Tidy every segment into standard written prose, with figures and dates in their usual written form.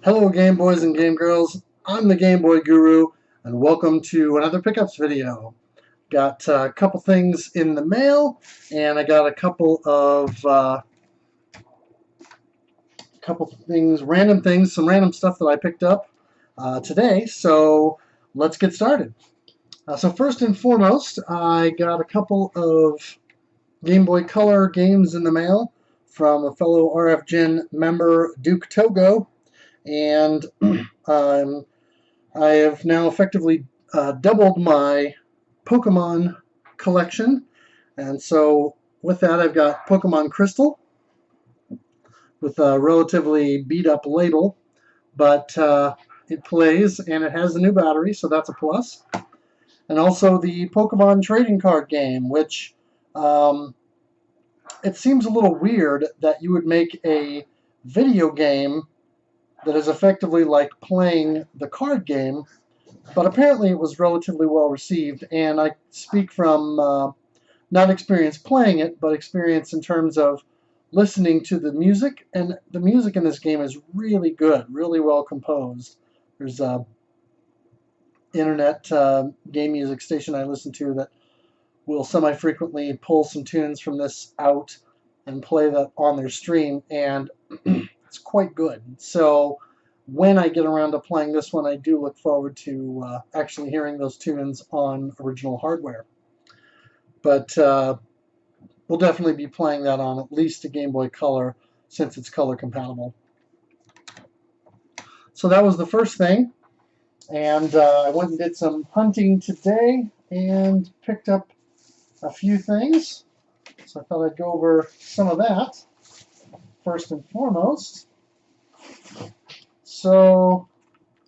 Hello Game Boys and Game Girls, I'm the Game Boy Guru, and welcome to another pickups video. Got a couple things in the mail, and I got a couple things, some random stuff that I picked up today, so let's get started. So first and foremost, I got a couple of Game Boy Color games in the mail from a fellow RF Gen member, Duke Togo, and I have now effectively doubled my Pokemon collection, and so with that I've got Pokemon Crystal with a relatively beat up label, but it plays and it has a new battery, so that's a plus. And also the Pokemon trading card game, which it seems a little weird that you would make a video game that is effectively like playing the card game, but apparently it was relatively well received, and I speak from not experience playing it, but experience in terms of listening to the music, and the music in this game is really good, really well composed. There's a internet game music station I listen to that will semi-frequently pull some tunes from this out and play that on their stream, and it's quite good. So when I get around to playing this one, I do look forward to actually hearing those tunes on original hardware. But we'll definitely be playing that on at least a Game Boy Color, since it's color compatible. So that was the first thing, and I went and did some hunting today and picked up a few things. So I thought I'd go over some of that first and foremost. So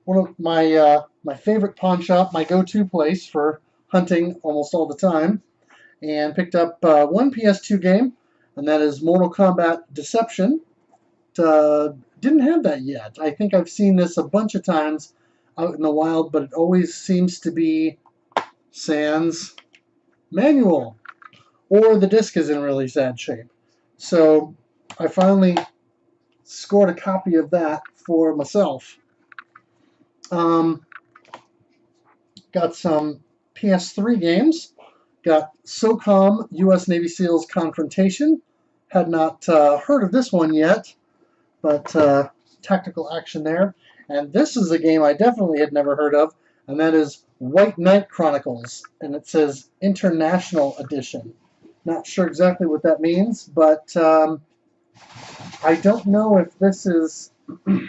one of my favorite pawn shop, my go-to place for hunting almost all the time, and picked up one PS2 game, and that is Mortal Kombat Deception. Didn't have that yet. I think I've seen this a bunch of times out in the wild, but it always seems to be sans manual, or the disc is in really sad shape. So I finally scored a copy of that for myself. Got some PS3 games. Got SOCOM U.S. Navy SEALs Confrontation. Had not heard of this one yet, but tactical action there. And this is a game I definitely had never heard of, and that is White Knight Chronicles, and it says International Edition. Not sure exactly what that means, but I don't know if this is a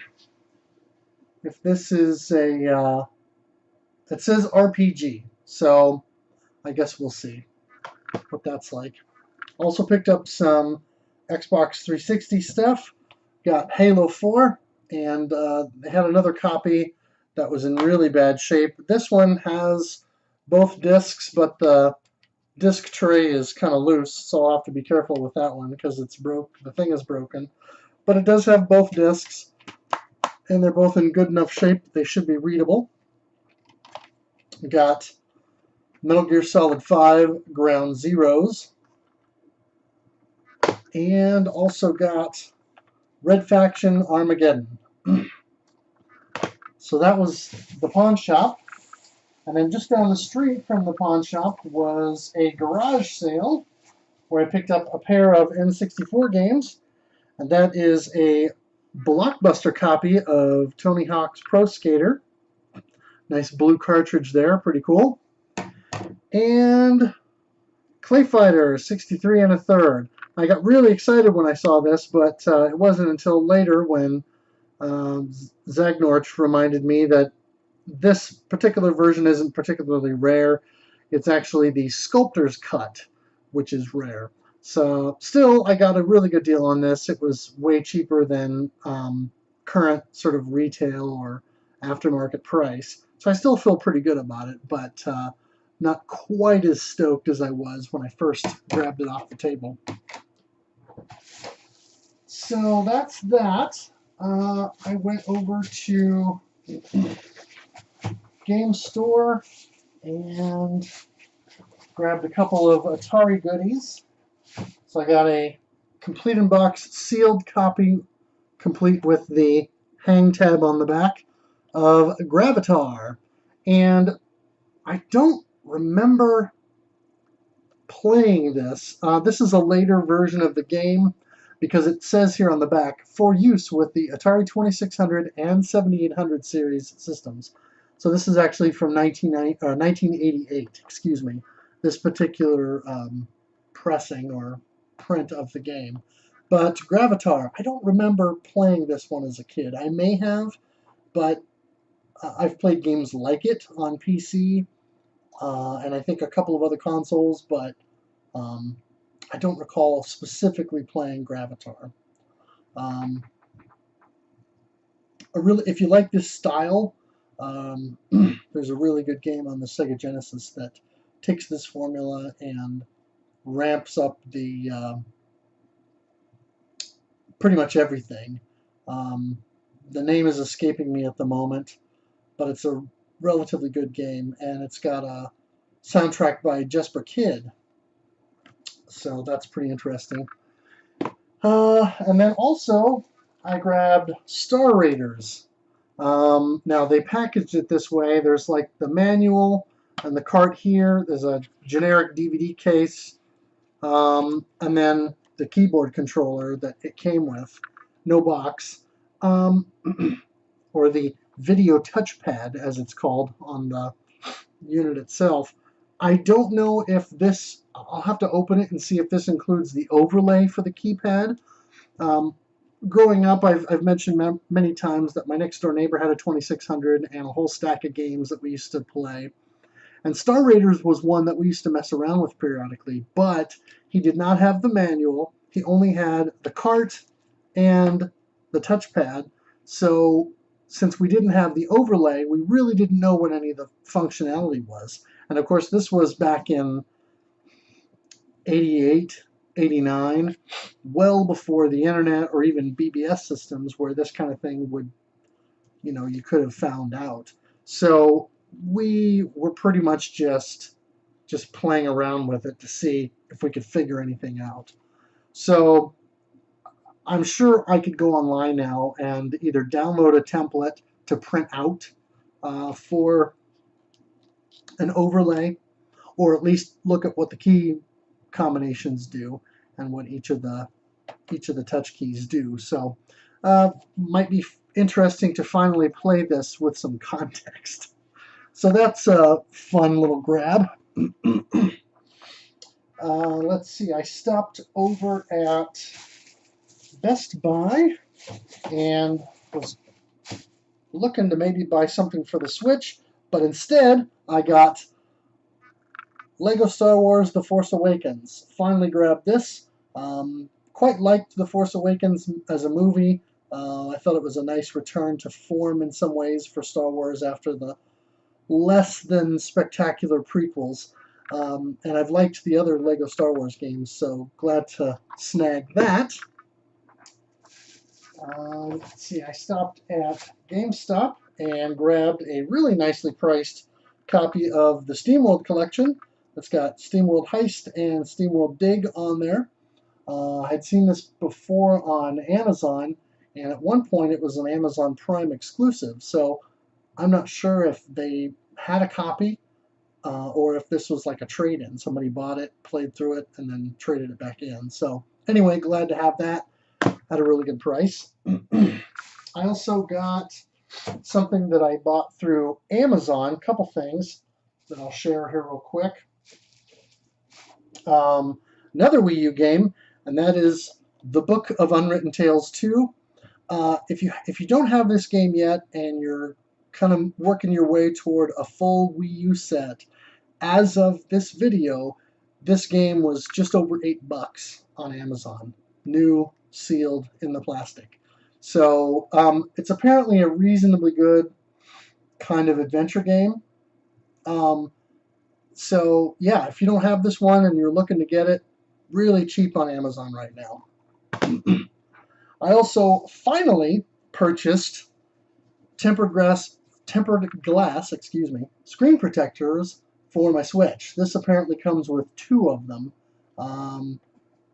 it says RPG, so I guess we'll see what that's like. Also picked up some Xbox 360 stuff. Got Halo 4, and they had another copy that was in really bad shape. This one has both discs, but the disc tray is kind of loose, so I'll have to be careful with that one because it's broke. The thing is broken, but it does have both discs, and they're both in good enough shape that they should be readable. Got Metal Gear Solid 5 Ground Zeroes, and also got Red Faction Armageddon. So that was the pawn shop. And then just down the street from the pawn shop was a garage sale where I picked up a pair of N64 games. And that is a Blockbuster copy of Tony Hawk's Pro Skater. Nice blue cartridge there, pretty cool. And Clay Fighter 63 1/3. I got really excited when I saw this, but it wasn't until later when Zagnorch reminded me that this particular version isn't particularly rare. It's actually the sculptor's cut, which is rare. So still, I got a really good deal on this. It was way cheaper than current sort of retail or aftermarket price. So I still feel pretty good about it, but not quite as stoked as I was when I first grabbed it off the table. So that's that. I went over to Game Store and grabbed a couple of Atari goodies. So I got a complete in box sealed copy, complete with the hang tab on the back of Gravatar. And I don't remember playing this. This is a later version of the game because it says here on the back, for use with the Atari 2600 and 7800 series systems. So this is actually from 1988, excuse me, this particular pressing or print of the game. But Gravatar, I don't remember playing this one as a kid. I may have, but I've played games like it on PC, and I think a couple of other consoles, but I don't recall specifically playing Gravatar. If you like this style, there's a really good game on the Sega Genesis that takes this formula and ramps up the pretty much everything. The name is escaping me at the moment, but it's a relatively good game, and it's got a soundtrack by Jesper Kyd, so that's pretty interesting. And then also I grabbed Star Raiders. Now they packaged it this way. There's like the manual and the cart here. There's a generic DVD case, and then the keyboard controller that it came with. No box. Or the video touchpad, as it's called on the unit itself. I don't know if this, I'll have to open it and see if this includes the overlay for the keypad. Growing up, I've mentioned many times that my next door neighbor had a 2600 and a whole stack of games that we used to play. And Star Raiders was one that we used to mess around with periodically, but he did not have the manual. He only had the cart and the touchpad. So since we didn't have the overlay, we really didn't know what any of the functionality was. And of course, this was back in 88, 89, well before the internet or even BBS systems where this kind of thing would, you could have found out. So we were pretty much just playing around with it to see if we could figure anything out. So I'm sure I could go online now and either download a template to print out for an overlay, or at least look at what the key combinations do and what each of the touch keys do. So might be interesting to finally play this with some context. So that's a fun little grab. Let's see, I stopped over at Best Buy and was looking to maybe buy something for the Switch, but instead I got Lego Star Wars The Force Awakens. Finally grabbed this. Quite liked The Force Awakens as a movie. I thought it was a nice return to form in some ways for Star Wars after the less than spectacular prequels. And I've liked the other Lego Star Wars games, so glad to snag that. Let's see, I stopped at GameStop and grabbed a really nicely priced copy of the SteamWorld collection. It's got SteamWorld Heist and SteamWorld Dig on there. I'd seen this before on Amazon, and at one point it was an Amazon Prime exclusive, so I'm not sure if they had a copy or if this was like a trade-in. Somebody bought it, played through it, and then traded it back in. So anyway, glad to have that at a really good price. I also got something that I bought through Amazon, a couple things that I'll share here real quick. Another Wii U game, and that is The Book of Unwritten Tales 2. If you don't have this game yet and you're kind of working your way toward a full Wii U set, as of this video, this game was just over $8 on Amazon. New, sealed, in the plastic. So it's apparently a reasonably good kind of adventure game. So yeah, if you don't have this one and you're looking to get it, really cheap on Amazon right now. I also finally purchased tempered glass, screen protectors for my Switch. This apparently comes with 2 of them.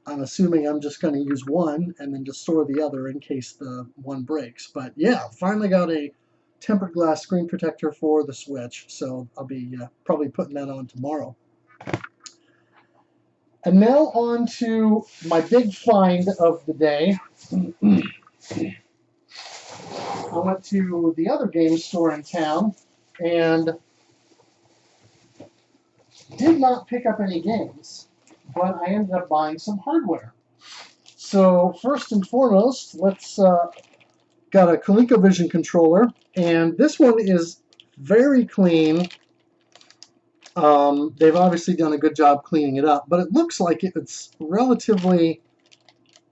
I'm assuming I'm just going to use one and then just store the other in case the one breaks. But yeah, finally got a tempered glass screen protector for the Switch, so I'll be probably putting that on tomorrow. And now on to my big find of the day. I went to the other game store in town and did not pick up any games, but I ended up buying some hardware. So first and foremost, let's got a ColecoVision controller, and this one is very clean. They've obviously done a good job cleaning it up, but it looks like it's relatively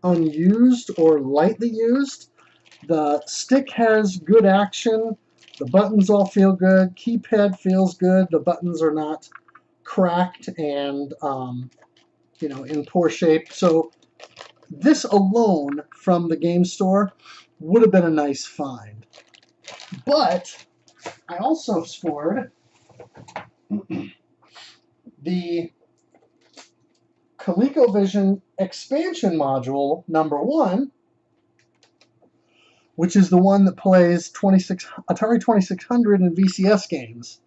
unused or lightly used. The stick has good action. The buttons all feel good. Keypad feels good. The buttons are not cracked and in poor shape. So this alone from the game store would have been a nice find. But I also scored the ColecoVision expansion module #1, which is the one that plays Atari 2600 and VCS games.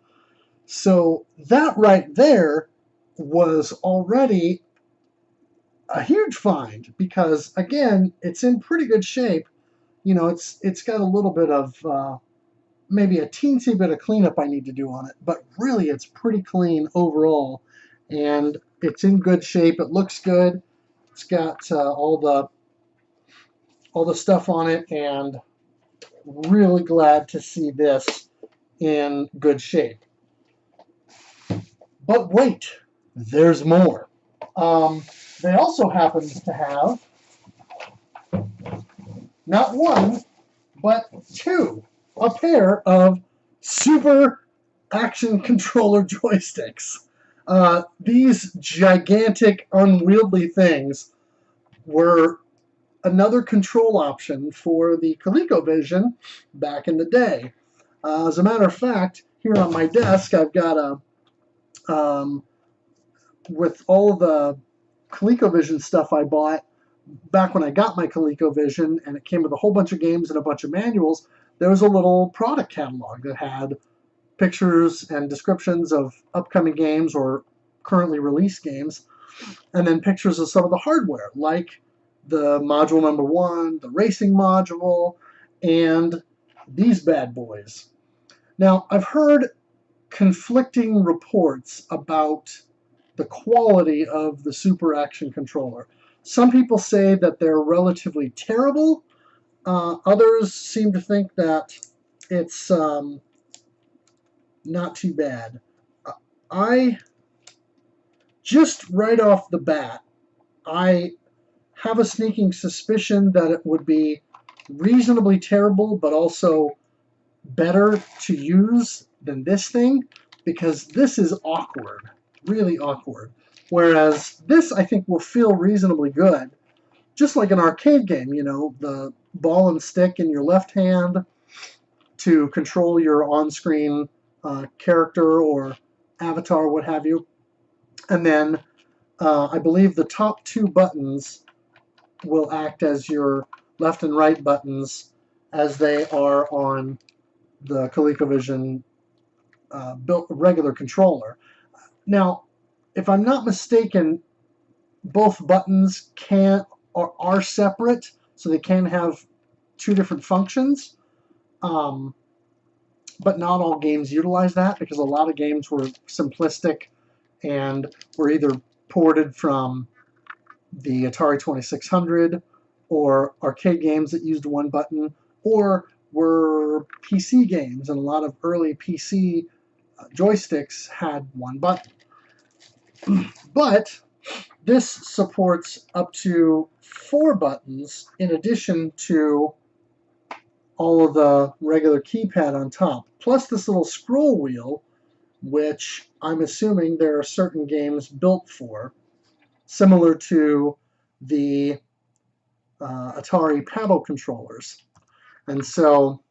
So that right there was already a huge find because, again, it's in pretty good shape. It's got a little bit of maybe a teensy bit of cleanup I need to do on it, but really it's pretty clean overall, and it's in good shape. It looks good. It's got all the stuff on it, and really glad to see this in good shape. But wait, there's more. They also happen to have not one, but a pair of Super Action Controller joysticks. These gigantic, unwieldy things were another control option for the ColecoVision back in the day. As a matter of fact, here on my desk, I've got with all the ColecoVision stuff I bought back when I got my ColecoVision, and it came with a whole bunch of games and a bunch of manuals. There was a little product catalog that had pictures and descriptions of upcoming games or currently released games, and then pictures of some of the hardware, like the module #1, the racing module, and these bad boys. Now, I've heard conflicting reports about the quality of the Super Action controller. Some people say that they're relatively terrible. Others seem to think that it's not too bad. I just right off the bat, I have a sneaking suspicion that it would be reasonably terrible, but also better to use than this thing, because this is awkward, really awkward. Whereas this, I think, will feel reasonably good, just like an arcade game, the ball and stick in your left hand to control your on-screen character or avatar, what have you. And then I believe the top 2 buttons will act as your left and right buttons as they are on the ColecoVision built regular controller. Now, if I'm not mistaken, both buttons are separate, so they can have 2 different functions. But not all games utilize that, because a lot of games were simplistic and were either ported from the Atari 2600 or arcade games that used one button, or were PC games, and a lot of early PC joysticks had one button. But this supports up to 4 buttons in addition to all of the regular keypad on top, plus this little scroll wheel, which I'm assuming there are certain games built for, similar to the Atari paddle controllers. And so,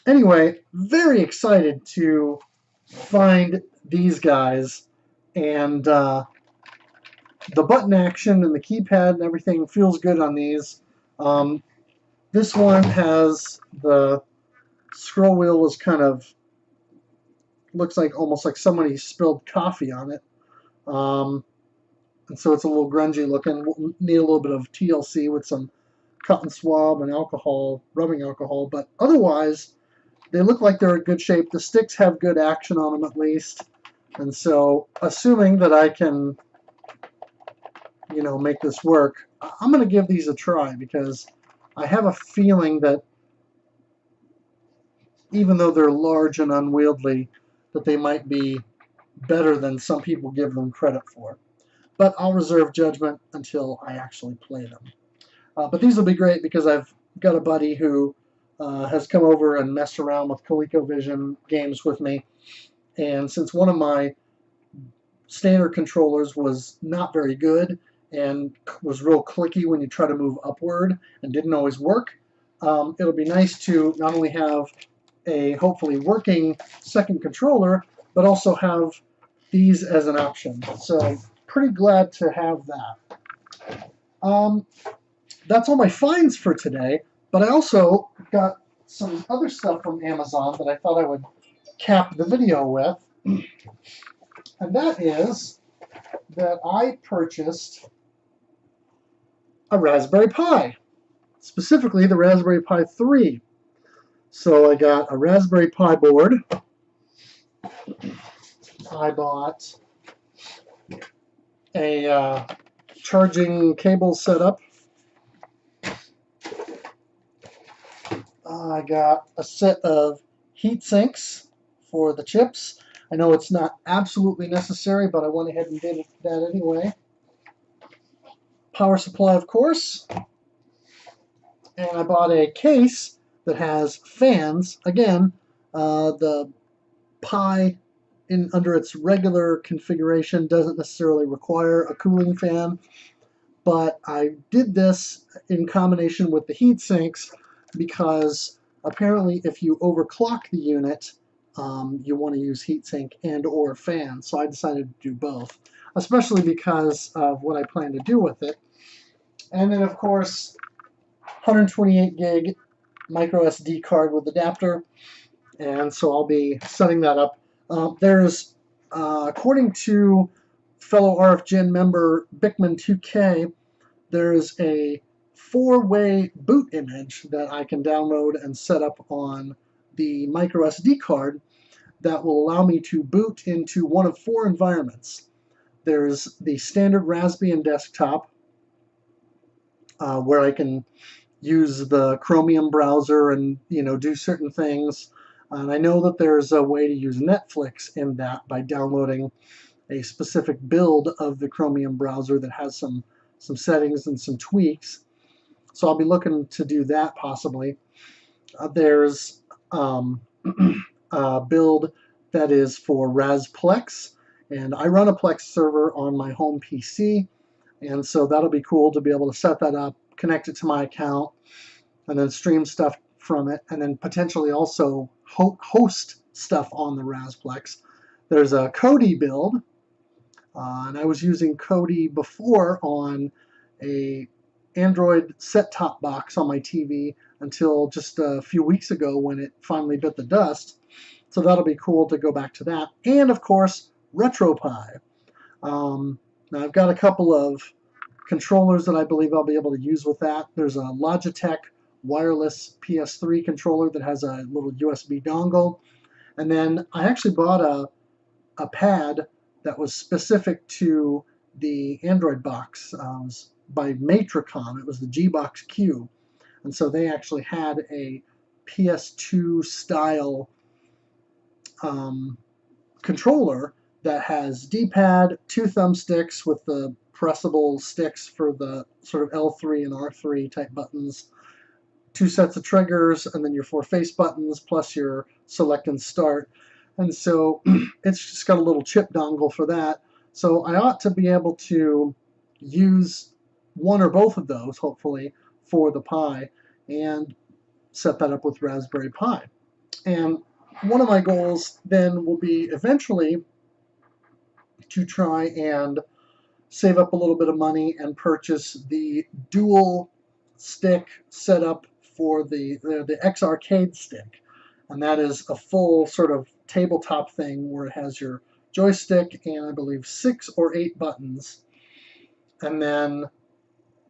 anyway, very excited to find these guys and the button action and the keypad and everything feels good on these. This one has the scroll wheel is kind of looks like almost like somebody spilled coffee on it. And so it's a little grungy looking. We'll need a little bit of TLC with some cotton swab and alcohol, rubbing alcohol, but otherwise they look like they're in good shape. The sticks have good action on them at least. And so assuming that I can, make this work, I'm going to give these a try because I have a feeling that even though they're large and unwieldy, that they might be better than some people give them credit for. But I'll reserve judgment until I actually play them. But these will be great because I've got a buddy who has come over and messed around with ColecoVision games with me. And since one of my standard controllers was not very good and was real clicky when you try to move upward and didn't always work, it'll be nice to not only have a hopefully working second controller, but also have these as an option. So pretty glad to have that. That's all my finds for today, but I also got some other stuff from Amazon that I thought I would cap the video with. And that is that I purchased a Raspberry Pi, specifically the Raspberry Pi 3. So I got a Raspberry Pi board. I bought a charging cable setup. I got a set of heat sinks for the chips. I know it's not absolutely necessary, but I went ahead and did that anyway. Power supply, of course. And I bought a case that has fans. Again, the Pi under its regular configuration doesn't necessarily require a cooling fan, but I did this in combination with the heat sinks because apparently if you overclock the unit, you want to use heatsink and or fan. So I decided to do both, especially because of what I plan to do with it. And then of course 128 gig micro SD card with adapter, and so I'll be setting that up. There's according to fellow RFGen member Bickman2K, there's a 4-way boot image that I can download and set up on the micro SD card that will allow me to boot into one of 4 environments. There's the standard Raspbian desktop, where I can use the Chromium browser and do certain things. And I know that there's a way to use Netflix in that by downloading a specific build of the Chromium browser that has some settings and some tweaks. So I'll be looking to do that possibly. There's a build that is for Rasplex, and I run a Plex server on my home PC, and so that'll be cool to be able to set that up, connect it to my account, and then stream stuff from it, and then potentially also host stuff on the Rasplex. There's a Kodi build, and I was using Kodi before on a Android set-top box on my TV until just a few weeks ago when it finally bit the dust. So that'll be cool to go back to that. And of course, RetroPie. Now I've got a couple of controllers that I believe I'll be able to use with that. There's a Logitech wireless PS3 controller that has a little USB dongle. And then I actually bought a pad that was specific to the Android box. It was by Matricom. It was the G-Box Q. And so they actually had a PS2 style controller that has D-pad, 2 thumbsticks with the pressable sticks for the sort of L3 and R3 type buttons, 2 sets of triggers, and then your 4 face buttons plus your select and start. And so it's just got a little chip dongle for that. So I ought to be able to use one or both of those, hopefully, for the Pi and set that up with Raspberry Pi. And one of my goals then will be eventually to try and save up a little bit of money and purchase the dual stick setup for the X Arcade stick. And that is a full sort of tabletop thing where it has your joystick and I believe 6 or 8 buttons. And then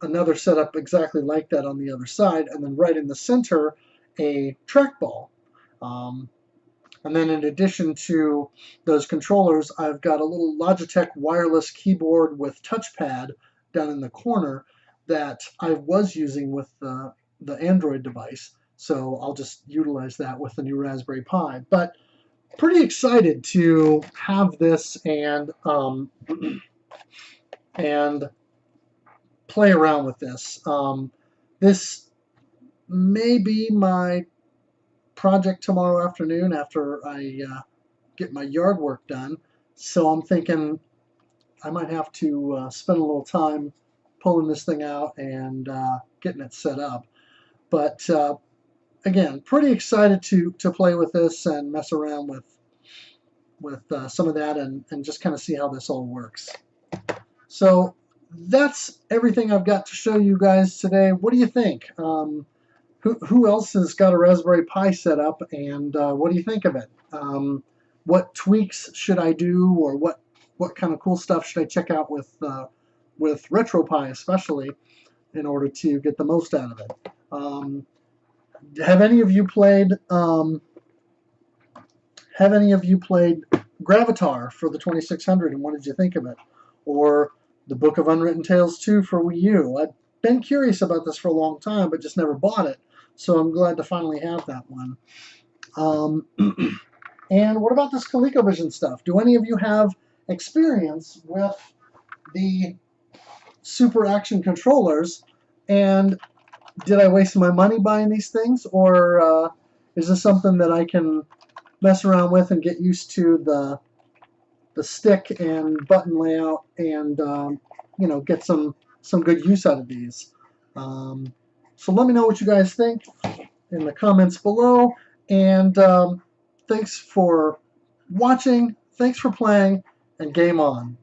another setup exactly like that on the other side. And then right in the center, a trackball. And then in addition to those controllers, I've got a little Logitech wireless keyboard with touchpad down in the corner that I was using with the Android device. So I'll just utilize that with the new Raspberry Pi. But pretty excited to have this and play around with this. This may be my project tomorrow afternoon after I get my yard work done. So I'm thinking I might have to spend a little time pulling this thing out and getting it set up. But again, pretty excited to play with this and mess around with some of that and just kind of see how this all works. So that's everything I've got to show you guys today. What do you think? Who else has got a Raspberry Pi set up, and what do you think of it? What tweaks should I do, or what kind of cool stuff should I check out with RetroPie, especially, in order to get the most out of it? Have any of you played Gravatar for the 2600, and what did you think of it? Or the Book of Unwritten Tales 2 for Wii U? I've been curious about this for a long time, but just never bought it. So I'm glad to finally have that one. And what about this ColecoVision stuff? Do any of you have experience with the Super Action controllers? And did I waste my money buying these things? Or is this something that I can mess around with and get used to the stick and button layout and you know, get some good use out of these? So let me know what you guys think in the comments below, and thanks for watching, thanks for playing, and game on.